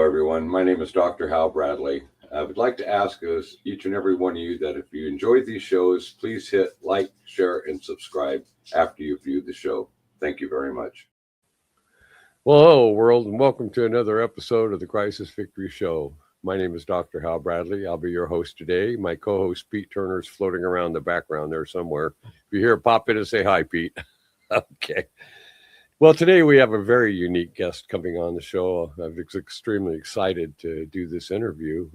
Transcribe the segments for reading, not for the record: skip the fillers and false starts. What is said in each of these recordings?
everyone. My name is Dr. Hal Bradley. I would like to ask each and every one of you that if you enjoyed these shows, please hit like, share, and subscribe after you view the show. Thank you very much. Well, hello, world, and welcome to another episode of the Crisis Victory Show. My name is Dr. Hal Bradley. I'll be your host today. My co-host, Pete Turner, is floating around the background there somewhere. If you hear it, pop in and say hi, Pete. Okay. Well, today we have a very unique guest coming on the show. I'm extremely excited to do this interview.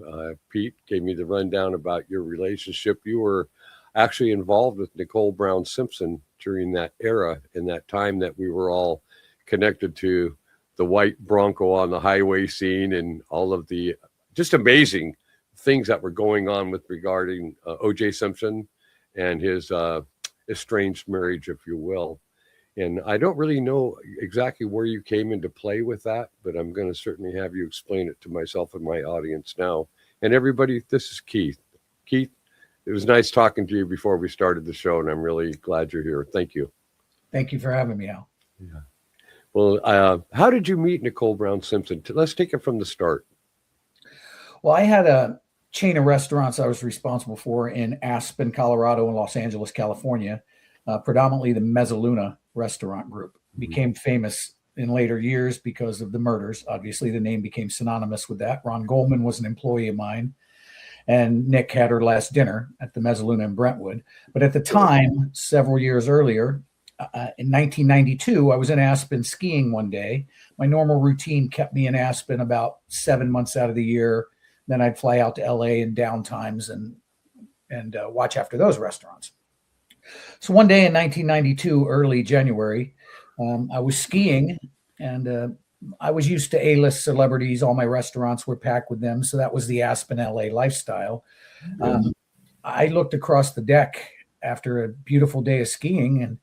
Pete gave me the rundown about your relationship. You were actually involved with Nicole Brown-Simpson during that era, in that time that we were all connected to the white Bronco on the highway scene and all of the just amazing things that were going on with regarding OJ Simpson and his estranged marriage, if you will. And I don't really know exactly where you came into play with that, but I'm going to certainly have you explain it to myself and my audience now. And everybody, this is Keith. Keith, it was nice talking to you before we started the show, and I'm really glad you're here. Thank you. Thank you for having me, Al. Yeah. Well, how did you meet Nicole Brown-Simpson? Let's take it from the start. Well, I had a chain of restaurants I was responsible for in Aspen, Colorado, and Los Angeles, California, predominantly the Mezzaluna restaurant group. Became famous in later years because of the murders. Obviously, the name became synonymous with that. Ron Goldman was an employee of mine, and Nick had her last dinner at the Mezzaluna in Brentwood. But at the time, several years earlier, in 1992, I was in Aspen skiing one day. My normal routine kept me in Aspen about 7 months out of the year. Then I'd fly out to LA in downtimes and watch after those restaurants. So one day in 1992, early January, I was skiing, and I was used to A-list celebrities. All my restaurants were packed with them. So that was the Aspen LA lifestyle. I looked across the deck after a beautiful day of skiing, and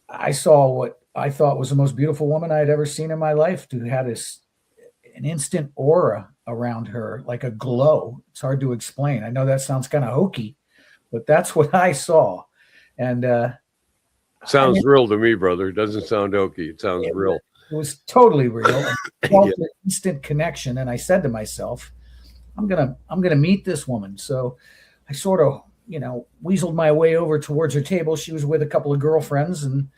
I saw what I thought was the most beautiful woman I had ever seen in my life, who had an instant aura around her, like a glow. It's hard to explain. I know that sounds kind of hokey, but that's what I saw. And sounds real to me, brother. It doesn't sound hokey. It sounds real. It was totally real. I felt an instant connection, and I said to myself, I'm gonna meet this woman. So I sort of, weaseled my way over towards her table. She was with a couple of girlfriends and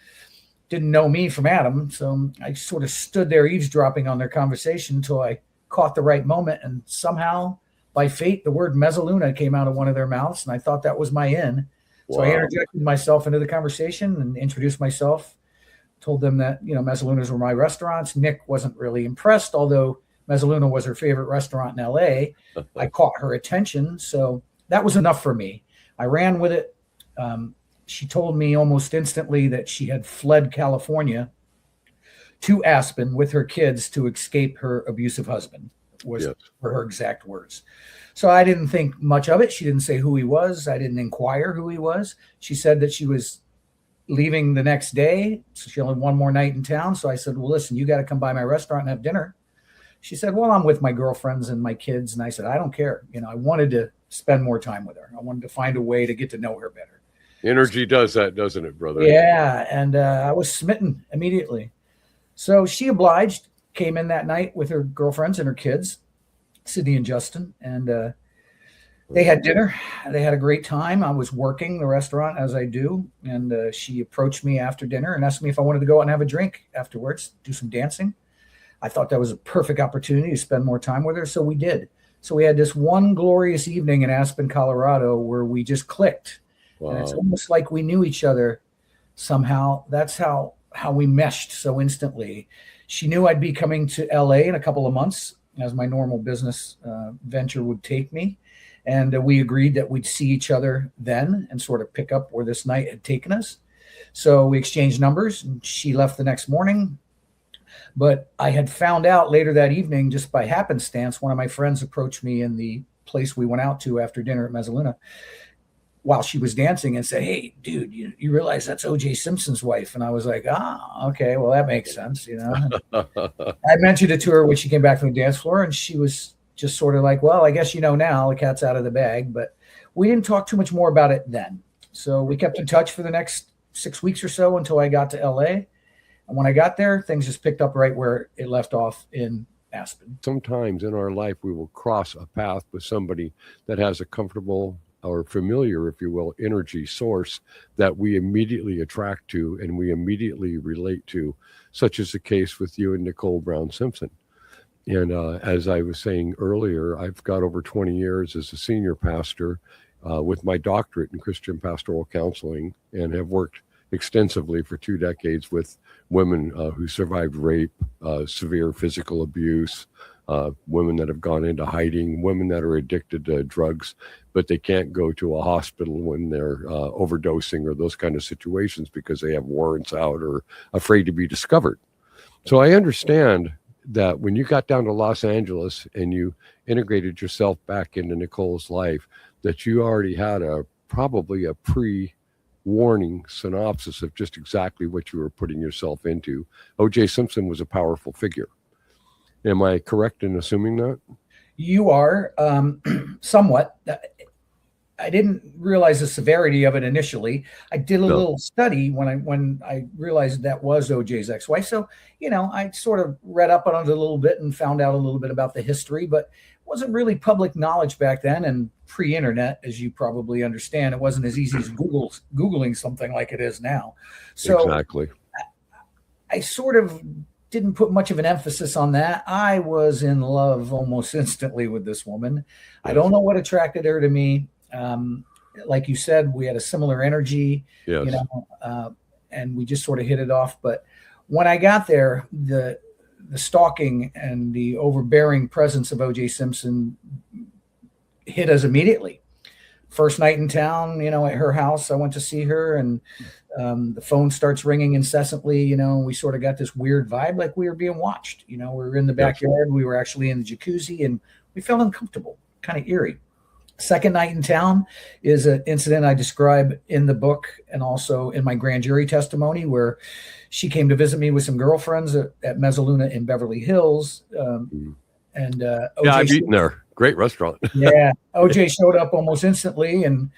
didn't know me from Adam. So I sort of stood there eavesdropping on their conversation until I caught the right moment. And somehow, by fate, the word Mezzaluna came out of one of their mouths, and I thought that was my in. So I interjected myself into the conversation and introduced myself, told them that, Mezzalunas were my restaurants. Nick wasn't really impressed, although Mezzaluna was her favorite restaurant in LA. I caught her attention. So that was enough for me. I ran with it. She told me almost instantly that she had fled California to Aspen with her kids to escape her abusive husband, were her exact words. So I didn't think much of it. She didn't say who he was. I didn't inquire who he was. She said that she was leaving the next day. So she only had one more night in town. So I said, well, listen, you got to come by my restaurant and have dinner. She said, well, I'm with my girlfriends and my kids. And I said, I don't care. I wanted to spend more time with her. I wanted to find a way to get to know her better. Energy does that, doesn't it, brother? Yeah. And I was smitten immediately. So she obliged, came in that night with her girlfriends and her kids, Sydney and Justin, and they had dinner. They had a great time. I was working the restaurant as I do, and she approached me after dinner and asked me if I wanted to go out and have a drink afterwards, do some dancing. I thought that was a perfect opportunity to spend more time with her, so we did. So we had this one glorious evening in Aspen, Colorado, where we just clicked. Wow. And it's almost like we knew each other somehow. That's how we meshed so instantly. She knew I'd be coming to LA in a couple of months, as my normal business venture would take me. And we agreed that we'd see each other then and sort of pick up where this night had taken us. So we exchanged numbers, and she left the next morning. But I had found out later that evening, just by happenstance, one of my friends approached me in the place we went out to after dinner at Mezzaluna while she was dancing and said, hey, dude, you realize that's OJ Simpson's wife? And I was like, okay, well, that makes sense. I mentioned it to her when she came back from the dance floor, and she was just sort of like, well, I guess now, the cat's out of the bag. But we didn't talk too much more about it then. So we kept in touch for the next 6 weeks or so until I got to LA. And when I got there, things just picked up right where it left off in Aspen. Sometimes in our life, we will cross a path with somebody that has a comfortable or familiar, if you will, energy source that we immediately attract to and we immediately relate to, such as the case with you and Nicole Brown-Simpson. And as I was saying earlier, I've got over 20 years as a senior pastor with my doctorate in Christian pastoral counseling, and have worked extensively for 2 decades with women who survived rape, severe physical abuse, women that have gone into hiding, women that are addicted to drugs, but they can't go to a hospital when they're overdosing or those kind of situations because they have warrants out or afraid to be discovered. So I understand that when you got down to Los Angeles and you integrated yourself back into Nicole's life, that you already had probably a pre-warning synopsis of just exactly what you were putting yourself into. OJ Simpson was a powerful figure. Am I correct in assuming that? You are somewhat. I didn't realize the severity of it initially. I did a little study when I realized that was OJ's ex-wife. So, I sort of read up on it a little bit and found out a little bit about the history, but it wasn't really public knowledge back then, and pre-internet, as you probably understand. It wasn't as easy as Googling something like it is now. So exactly. I sort of didn't put much of an emphasis on that. I was in love almost instantly with this woman. Yes. I don't know what attracted her to me. Like you said, we had a similar energy, yes. And we just sort of hit it off. But when I got there, the stalking and the overbearing presence of OJ Simpson hit us immediately. First night in town, at her house, I went to see her, and the phone starts ringing incessantly. We sort of got this weird vibe, like we were being watched. We were in the backyard. We were actually in the jacuzzi, and we felt uncomfortable, kind of eerie. Second night in town is an incident I describe in the book and also in my grand jury testimony, where she came to visit me with some girlfriends at Mezzaluna in Beverly Hills. And OJ I've eaten there. Great restaurant. Yeah. OJ showed up almost instantly and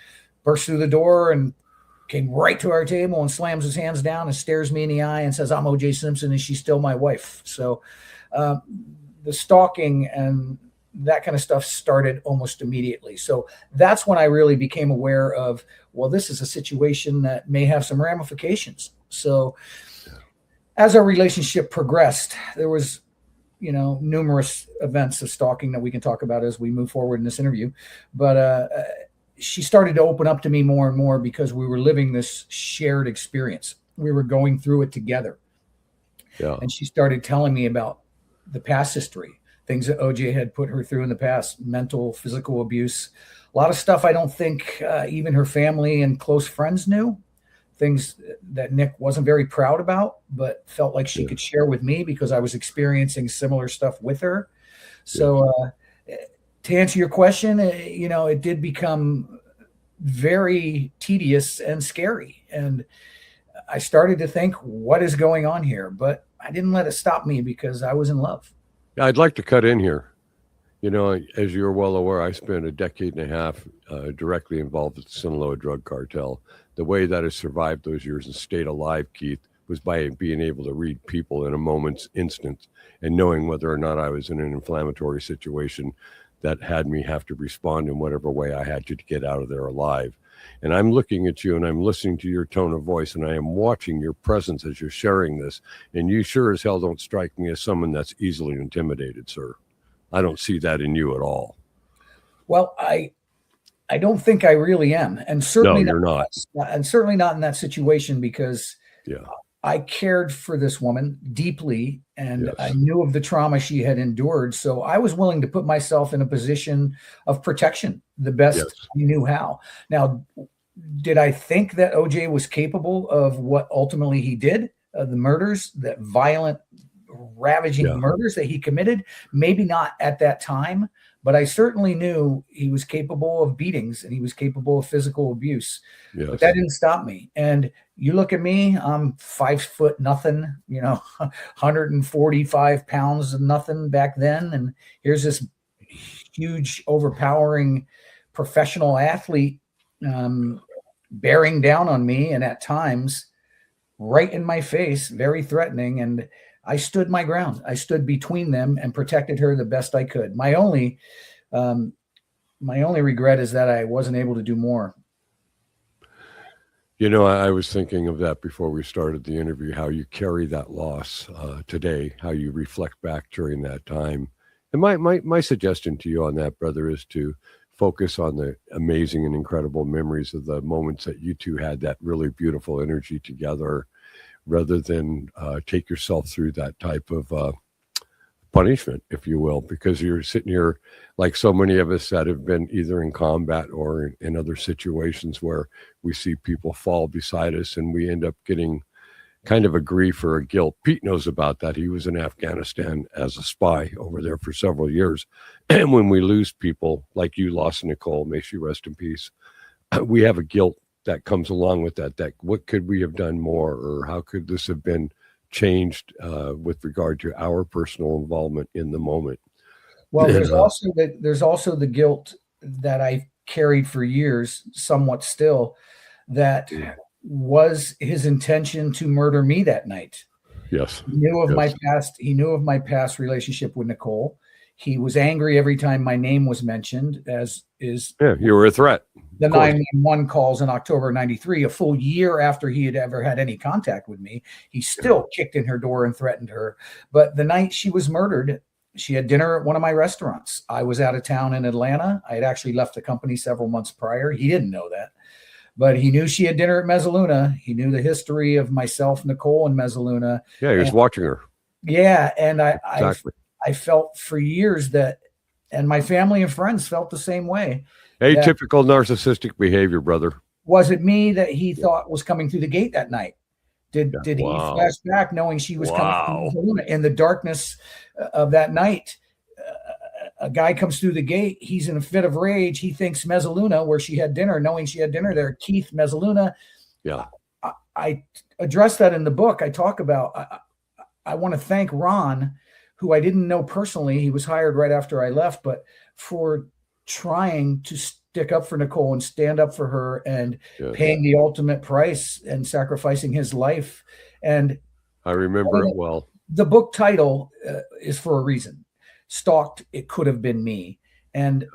burst through the door and came right to our table and slams his hands down and stares me in the eye and says, "I'm OJ Simpson, and she's still my wife." So the stalking and that kind of stuff started almost immediately. So that's when I really became aware of, well, this is a situation that may have some ramifications. So as our relationship progressed, there was, numerous events of stalking that we can talk about as we move forward in this interview. But she started to open up to me more and more because we were living this shared experience. We were going through it together. Yeah. And she started telling me about the past history, things that OJ had put her through in the past, mental, physical abuse, a lot of stuff I don't think even her family and close friends knew, things that Nick wasn't very proud about, but felt like she could share with me because I was experiencing similar stuff with her. So to answer your question, it did become very tedious and scary. And I started to think, what is going on here? But I didn't let it stop me because I was in love. I'd like to cut in here. As you're well aware, I spent a decade and a half directly involved with the Sinaloa drug cartel. The way that I survived those years and stayed alive, Keith, was by being able to read people in a moment's instant and knowing whether or not I was in an inflammatory situation that had me have to respond in whatever way I had to get out of there alive. And I'm looking at you and I'm listening to your tone of voice and I am watching your presence as you're sharing this. And you sure as hell don't strike me as someone that's easily intimidated, sir. I don't see that in you at all. Well, I don't think I really am. And certainly no, you're not. And certainly not in that situation because I cared for this woman deeply and I knew of the trauma she had endured. So I was willing to put myself in a position of protection the best I knew how. Now, did I think that OJ was capable of what ultimately he did? The murders, that violent, ravaging murders that he committed? Maybe not at that time, but I certainly knew he was capable of beatings and he was capable of physical abuse. Yes. But that didn't stop me. And you look at me, I'm 5 foot nothing, 145 pounds of nothing back then. And here's this huge, overpowering professional athlete bearing down on me, and at times right in my face, very threatening. And I stood my ground. I stood between them and protected her the best I could. My only regret is that I wasn't able to do more. You know, I was thinking of that before we started the interview, how you carry that loss today, how you reflect back during that time. And my suggestion to you on that, brother, is to focus on the amazing and incredible memories of the moments that you two had that really beautiful energy together, rather than take yourself through that type of punishment, if you will, because you're sitting here like so many of us that have been either in combat or in other situations where we see people fall beside us and we end up getting kind of a grief or a guilt. Pete knows about that. He was in Afghanistan as a spy over there for several years. And when we lose people like you lost Nicole, may she rest in peace, we have a guilt that comes along with that what could we have done more, or how could this have been changed with regard to our personal involvement in the moment. Well, there's also the guilt that I carried for years, somewhat still, that was his intention to murder me that night. Yes. He knew of my past. He knew of my past relationship with Nicole. He was angry every time my name was mentioned, you were a threat. The 911 calls in October 93, a full year after he had ever had any contact with me. He still kicked in her door and threatened her. But the night she was murdered, she had dinner at one of my restaurants. I was out of town in Atlanta. I had actually left the company several months prior. He didn't know that, but he knew she had dinner at Mezzaluna. He knew the history of myself, Nicole, and Mezzaluna. Yeah, he was watching her. Yeah, and Exactly. I felt for years that, and my family and friends felt the same way. Atypical narcissistic behavior, brother. Was it me that he thought was coming through the gate that night? Did he flash back knowing she was coming through Mezzaluna? In the darkness of that night, a guy comes through the gate. He's in a fit of rage. He thinks Mezzaluna, where she had dinner, knowing she had dinner there. Keith, Mezzaluna. Yeah. I address that in the book. I talk about, I want to thank Ron, who I didn't know personally. He was hired right after I left, but for trying to stick up for Nicole and stand up for her and paying the ultimate price and sacrificing his life. And I remember it well. The book title is for a reason. Stalked, It Could Have Been Me. And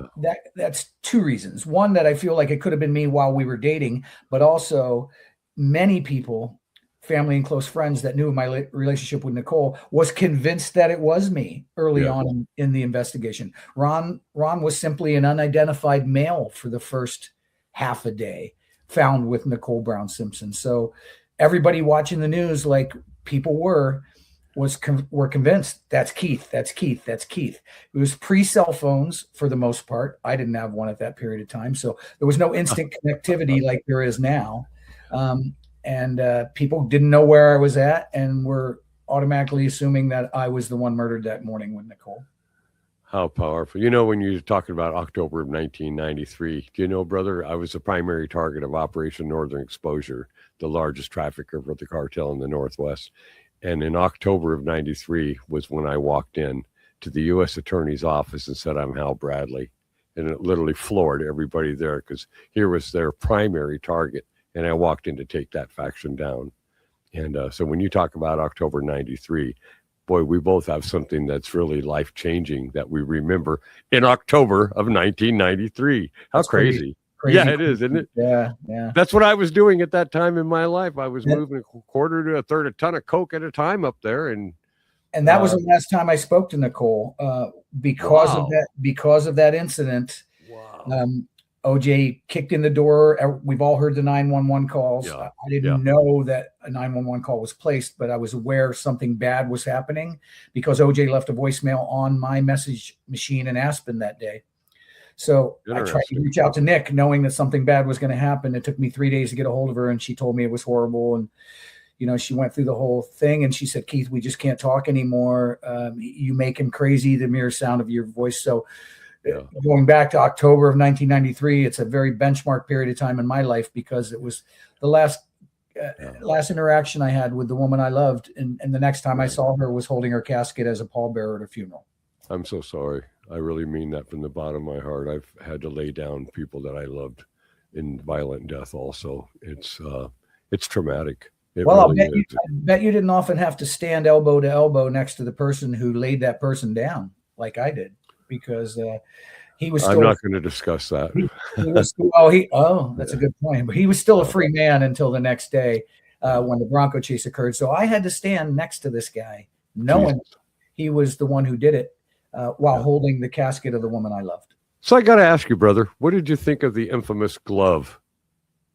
that's two reasons. One, that I feel like it could have been me while we were dating, but also many people, family and close friends that knew of my relationship with Nicole, was convinced that it was me early on in the investigation. Ron was simply an unidentified male for the first half a day, found with Nicole Brown-Simpson. So everybody watching the news, like people were convinced that's Keith. It was pre-cell phones for the most part. I didn't have one at that period of time. So there was no instant connectivity like there is now. And people didn't know where I was at and were automatically assuming that I was the one murdered that morning with Nicole. How powerful. You know, when you're talking about October of 1993, do you know, brother, I was the primary target of Operation Northern Exposure, the largest trafficker for the cartel in the Northwest. And in October of 93 was when I walked in to the U.S. Attorney's office and said, I'm Hal Bradley. And it literally floored everybody there because here was their primary target. And I walked in to take that faction down. And so when you talk about October 93, boy, we both have something that's really life-changing that we remember in October of 1993. How that's crazy. Yeah, it is, isn't it? Yeah. That's what I was doing at that time in my life. I was moving a quarter to a third a ton of coke at a time up there. And that was the last time I spoke to Nicole because of that incident. Wow. OJ kicked in the door. We've all heard the 911 calls. Yeah. I didn't know that a 911 call was placed, but I was aware something bad was happening because OJ left a voicemail on my message machine in Aspen that day. So I tried to reach out to Nick knowing that something bad was going to happen. It took me 3 days to get a hold of her, and she told me it was horrible. And, you know, she went through the whole thing and she said, Keith, we just can't talk anymore. You make him crazy, the mere sound of your voice. So going back to October of 1993, it's a very benchmark period of time in my life because it was the last interaction I had with the woman I loved. And the next time I saw her was holding her casket as a pallbearer at a funeral. I'm so sorry. I really mean that from the bottom of my heart. I've had to lay down people that I loved in violent death also. It's traumatic. Well, really I bet you didn't often have to stand elbow to elbow next to the person who laid that person down like I did, because he was I'm still. not going to discuss that. He was that's a good point. But he was still a free man until the next day when the Bronco chase occurred. So I had to stand next to this guy, knowing Jesus. he was the one who did it, while holding the casket of the woman I loved. So I got to ask you, brother, what did you think of the infamous glove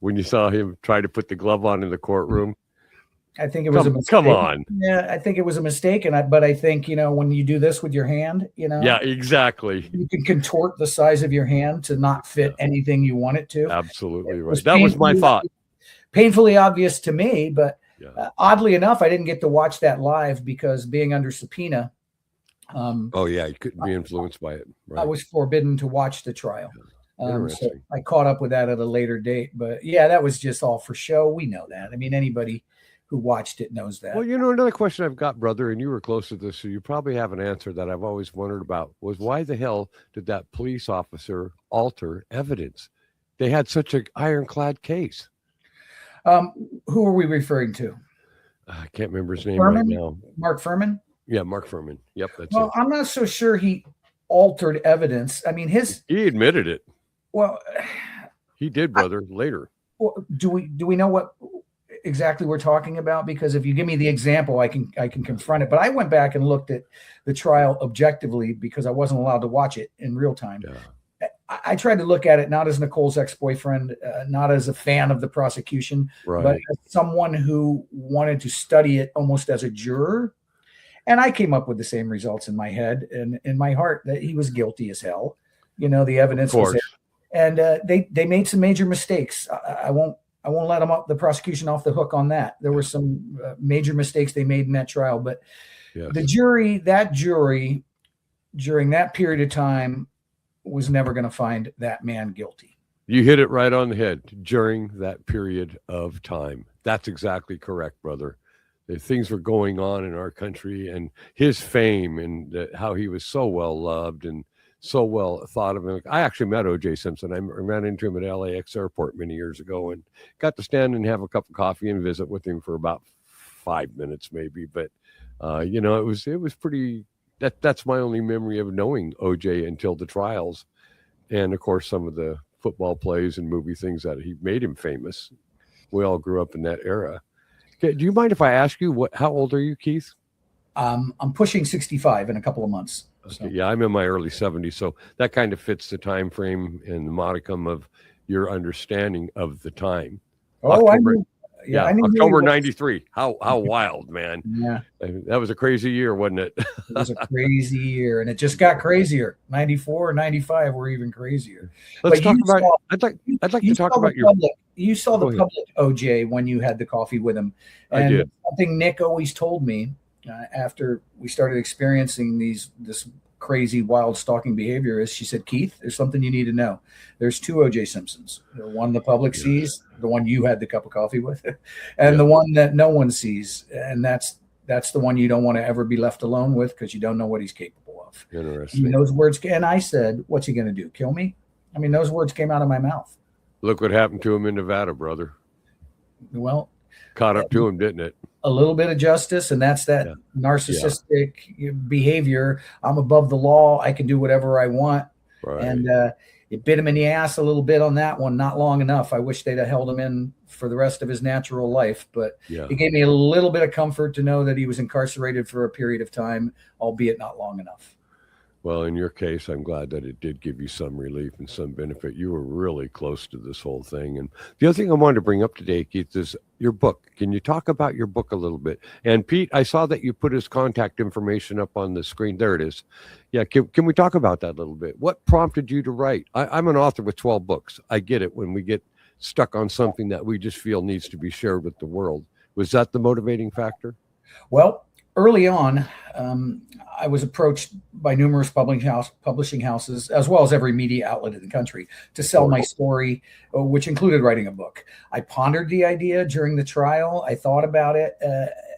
when you saw him try to put the glove on in the courtroom? I think it was a mistake. Come on. Yeah, I think it was a mistake. But I think, when you do this with your hand, Yeah, exactly. you can contort the size of your hand to not fit anything you want it to. Absolutely right. That was my thought. Painfully obvious to me, but oddly enough, I didn't get to watch that live because being under subpoena. You couldn't be influenced by it. Right. I was forbidden to watch the trial. So Interesting. I caught up with that at a later date. But yeah, that was just all for show. We know that. I mean, anybody who watched it knows that. Well, another question I've got, brother, and you were close to this, so you probably have an answer that I've always wondered about, was why the hell did that police officer alter evidence? They had such an ironclad case. Who are we referring to? I can't remember his name Furman? right now. Mark Furman? Yeah, Mark Furman. Yep, that's Well, it. I'm not so sure he altered evidence. I mean, He admitted it. Well, he did, brother, later. Do we know what exactly we're talking about? Because if you give me the example, I can confront it. But I went back and looked at the trial objectively because I wasn't allowed to watch it in real time. Yeah. I tried to look at it not as Nicole's ex-boyfriend, not as a fan of the prosecution, but as someone who wanted to study it almost as a juror. And I came up with the same results in my head and in my heart that he was guilty as hell. The evidence was there. And they made some major mistakes. I won't let the prosecution off the hook on that. There were some major mistakes they made in that trial, but the jury, during that period of time, was never going to find that man guilty. You hit it right on the head. During that period of time. That's exactly correct, brother. The things were going on in our country, and his fame and how he was so well loved and so well thought of. I actually met OJ Simpson. I ran into him at LAX airport many years ago and got to stand and have a cup of coffee and visit with him for about 5 minutes maybe. But, it was pretty, that's my only memory of knowing OJ until the trials. And of course, some of the football plays and movie things that he made him famous. We all grew up in that era. Okay, do you mind if I ask you how old are you, Keith? I'm pushing 65 in a couple of months. So. Okay, yeah, I'm in my early 70s, so that kind of fits the time frame and the modicum of your understanding of the time. Oh, October 93. How wild, man. Yeah. That was a crazy year, wasn't it? It was a crazy year, and it just got crazier. 94, 95 were even crazier. Let's talk about I'd like to talk about your public. You saw the public OJ when you had the coffee with him. And I did. Something Nick always told me after we started experiencing this crazy, wild stalking behavior is she said, Keith, there's something you need to know. There's two OJ Simpsons. The one the public sees, the one you had the cup of coffee with, and the one that no one sees. And that's the one you don't want to ever be left alone with because you don't know what he's capable of. Interesting. Those words, and I said, what's he going to do? Kill me? I mean, those words came out of my mouth. Look what happened to him in Nevada, brother. Well, caught up to him, didn't it? A little bit of justice, and that's that narcissistic behavior. I'm above the law. I can do whatever I want. Right. And it bit him in the ass a little bit on that one. Not long enough. I wish they'd have held him in for the rest of his natural life. But it gave me a little bit of comfort to know that he was incarcerated for a period of time, albeit not long enough. Well, in your case, I'm glad that it did give you some relief and some benefit. You were really close to this whole thing. And the other thing I wanted to bring up today, Keith, is your book. Can you talk about your book a little bit? And Pete, I saw that you put his contact information up on the screen. There it is. Yeah, can we talk about that a little bit? What prompted you to write? I'm an author with 12 books. I get it when we get stuck on something that we just feel needs to be shared with the world. Was that the motivating factor? Well, early on, I was approached by numerous publishing houses, as well as every media outlet in the country, to sell my story, which included writing a book. I pondered the idea during the trial. I thought about it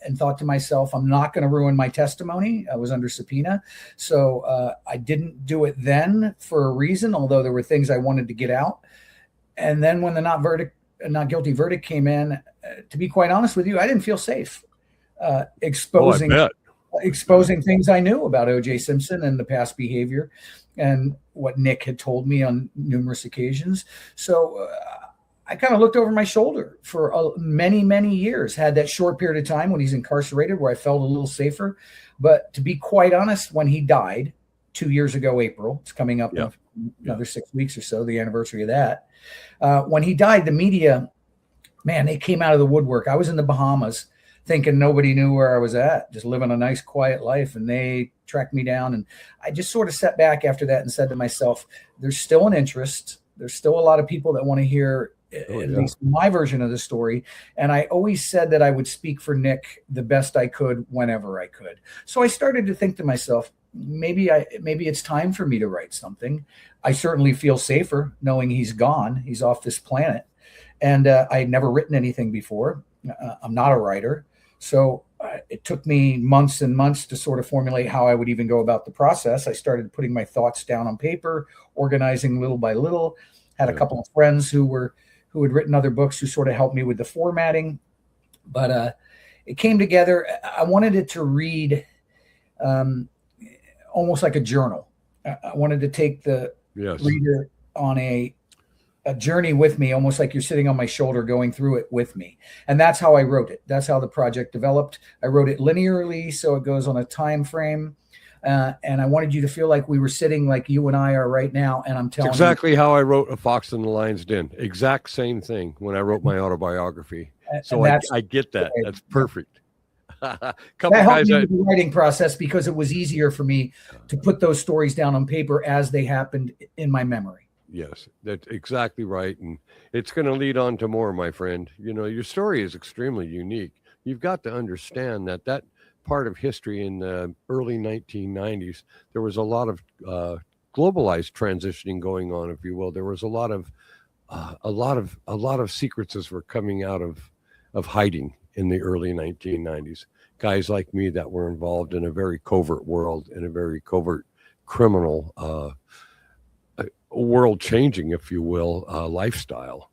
and thought to myself, I'm not going to ruin my testimony. I was under subpoena. So I didn't do it then for a reason, although there were things I wanted to get out. And then when the not not guilty verdict came in, to be quite honest with you, I didn't feel safe exposing things I knew about OJ Simpson and the past behavior and what Nick had told me on numerous occasions. So I kind of looked over my shoulder for many, many years, had that short period of time when he's incarcerated where I felt a little safer. But to be quite honest, when he died 2 years ago, April, it's coming up in another 6 weeks or so, the anniversary of that. When he died, the media, man, they came out of the woodwork. I was in the Bahamas thinking nobody knew where I was at, just living a nice, quiet life. And they tracked me down. And I just sort of sat back after that and said to myself, there's still an interest. There's still a lot of people that want to hear at least my version of the story. And I always said that I would speak for Nick the best I could whenever I could. So I started to think to myself, maybe it's time for me to write something. I certainly feel safer knowing he's gone. He's off this planet. And I had never written anything before. I'm not a writer. So it took me months and months to sort of formulate how I would even go about the process. I started putting my thoughts down on paper, organizing little by little. Had a couple of friends who had written other books who sort of helped me with the formatting. But it came together. I wanted it to read almost like a journal. I wanted to take the reader on a journey with me, almost like you're sitting on my shoulder going through it with me. And that's how I wrote it. That's how the project developed. I wrote it linearly, so it goes on a time frame. And I wanted you to feel like we were sitting like you and I are right now. And I'm telling exactly how I wrote A Fox in the Lion's Den. Exact same thing when I wrote my autobiography. So I get that. That's perfect. That helped me with the writing process because it was easier for me to put those stories down on paper as they happened in my memory. Yes, that's exactly right. And it's going to lead on to more, my friend. You know, your story is extremely unique. You've got to understand that part of history in the early 1990s, there was a lot of globalized transitioning going on, if you will. There was a lot of secrets as were coming out of hiding in the early 1990s. Guys like me that were involved in a very covert world, in a very covert criminal world changing, if you will, lifestyle.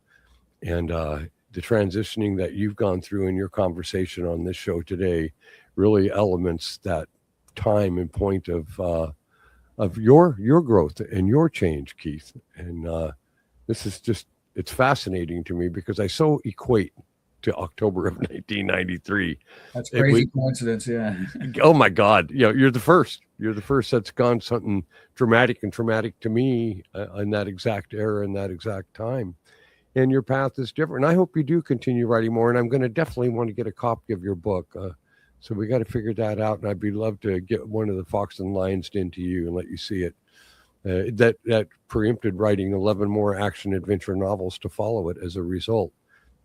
And the transitioning that you've gone through in your conversation on this show today really elements that time and point of your growth and your change, Keith. And this is just, it's fascinating to me because I so equate to October of 1993. That's crazy coincidence, yeah. Oh my God. You know, you're the first that's gone something dramatic and traumatic to me in that exact era and that exact time. And your path is different. And I hope you do continue writing more. And I'm going to definitely want to get a copy of your book. So we got to figure that out. And I'd be love to get one of the Fox and Lion's Den to you and let you see it. That preempted writing 11 more action adventure novels to follow it as a result.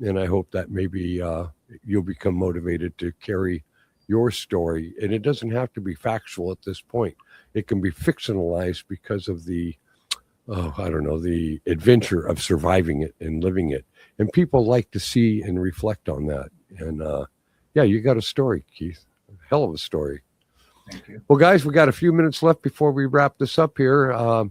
And I hope that maybe you'll become motivated to carry your story. And it doesn't have to be factual at this point. It can be fictionalized because of the adventure of surviving it and living it. And people like to see and reflect on that. And you got a story, Keith. Hell of a story. Thank you. Well, guys, we got a few minutes left before we wrap this up here. I'm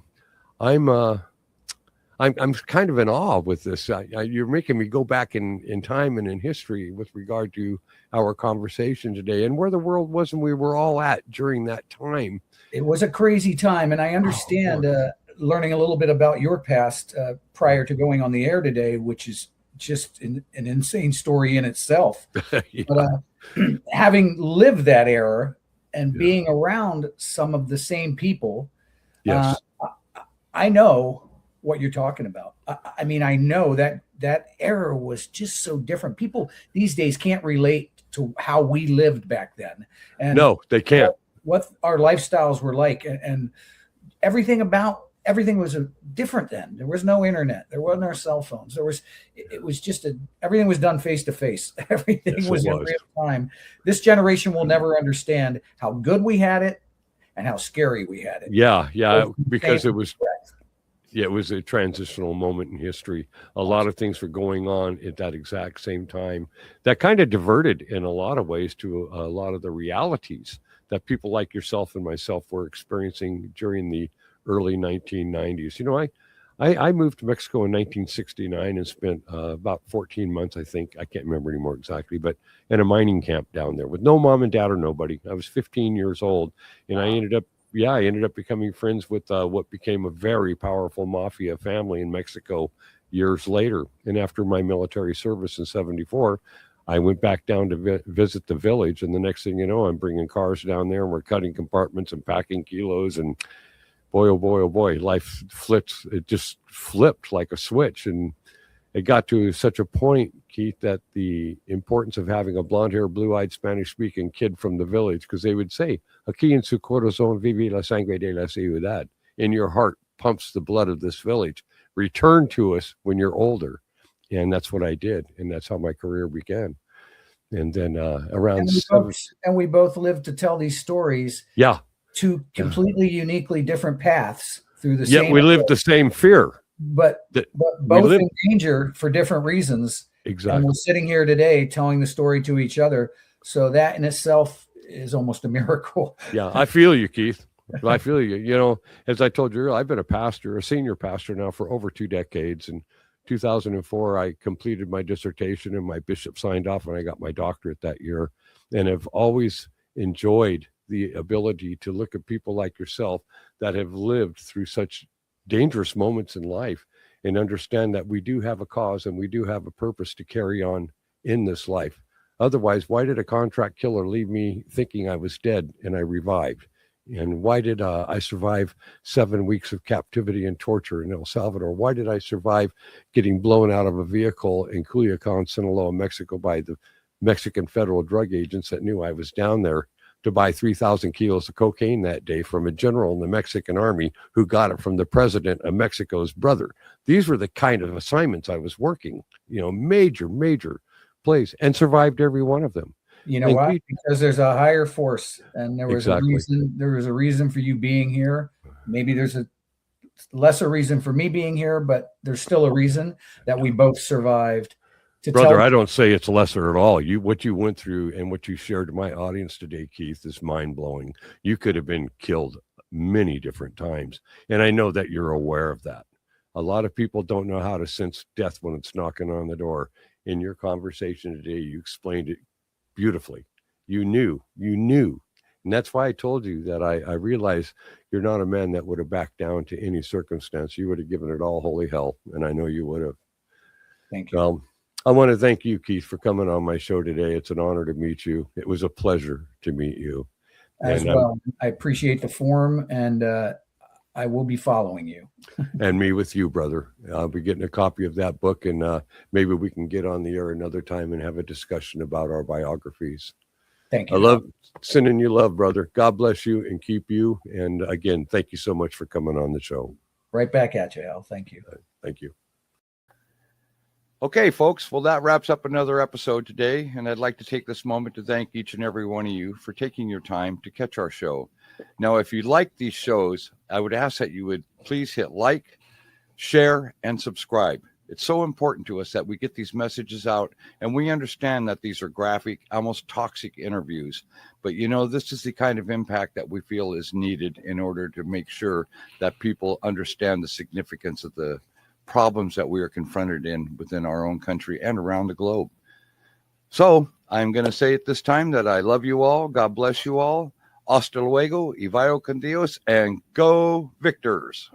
kind of in awe with this. You're making me go back in time and in history with regard to our conversation today and where the world was and we were all at during that time. It was a crazy time. And I understand learning a little bit about your past prior to going on the air today, which is just an insane story in itself. Yeah. But having lived that era and being around some of the same people, yes. I know what you're talking about. I mean, I know that era was just so different. People these days can't relate to how we lived back then. And no, they can't. What our lifestyles were like, and everything was different then. There was no internet. There wasn't our cell phones. It was just everything was done face to face. Everything was in real time. This generation will never understand how good we had it and how scary we had it. Yeah, because it was. Yeah, it was a transitional moment in history. A lot of things were going on at that exact same time that kind of diverted in a lot of ways to a lot of the realities that people like yourself and myself were experiencing during the early 1990s. You know, I moved to Mexico in 1969 and spent about 14 months, I think. I can't remember anymore exactly, but in a mining camp down there with no mom and dad or nobody. I was 15 years old, and I ended up becoming friends with what became a very powerful mafia family in Mexico years later. And after my military service in 74, I went back down to visit the village, and the next thing you know, I'm bringing cars down there, and we're cutting compartments and packing kilos, and boy, oh boy, oh boy, life flips. It just flipped like a switch. And it got to such a point, Keith, that the importance of having a blonde-haired, blue-eyed, Spanish-speaking kid from the village, because they would say, aquí en su corazón vive la sangre de la ciudad. In your heart pumps the blood of this village. Return to us when you're older. And that's what I did. And that's how my career began. And then around we both lived to tell these stories. Yeah. Two completely uniquely different paths through the same. Yet we lived the same fear. But both in danger for different reasons. Exactly. And we're sitting here today telling the story to each other. So that in itself is almost a miracle. Yeah, I feel you, Keith. I feel you. You know, as I told you earlier, I've been a senior pastor now for over 2 decades. In 2004, I completed my dissertation and my bishop signed off, and I got my doctorate that year. And have always enjoyed the ability to look at people like yourself that have lived through such dangerous moments in life and understand that we do have a cause and we do have a purpose to carry on in this life. Otherwise, why did a contract killer leave me thinking I was dead and I revived? And why did I survive 7 weeks of captivity and torture in El Salvador? Why did I survive getting blown out of a vehicle in Culiacan, Sinaloa, Mexico by the Mexican federal drug agents that knew I was down there to buy 3,000 kilos of cocaine that day from a general in the Mexican army who got it from the president of Mexico's brother? These were the kind of assignments I was working, major plays, and survived every one of them. You know why? Because there's a higher force, and there was a reason. There was a reason for you being here. Maybe there's a lesser reason for me being here, but there's still a reason that we both survived. Brother, I don't say it's lesser at all. What you went through and what you shared to my audience today, Keith, is mind-blowing. You could have been killed many different times, and I know that you're aware of that. A lot of people don't know how to sense death when it's knocking on the door. In your conversation today, you explained it beautifully. You knew. And that's why I told you that I realized you're not a man that would have backed down to any circumstance. You would have given it all holy hell, and I know you would have. Thank you. I want to thank you, Keith, for coming on my show today. It's an honor to meet you. It was a pleasure to meet you. As well. I appreciate the forum, and I will be following you. And me with you, brother. I'll be getting a copy of that book, and maybe we can get on the air another time and have a discussion about our biographies. Thank you. I love sending you love, brother. God bless you and keep you. And again, thank you so much for coming on the show. Right back at you, Al. Thank you. Thank you. Okay, folks. Well, that wraps up another episode today. And I'd like to take this moment to thank each and every one of you for taking your time to catch our show. Now, if you like these shows, I would ask that you would please hit like, share, and subscribe. It's so important to us that we get these messages out, and we understand that these are graphic, almost toxic interviews. But, this is the kind of impact that we feel is needed in order to make sure that people understand the significance of the problems that we are confronted within our own country and around the globe. So I'm going to say at this time that I love you all. God bless you all. Hasta luego, y vaya con Dios, and go Victors.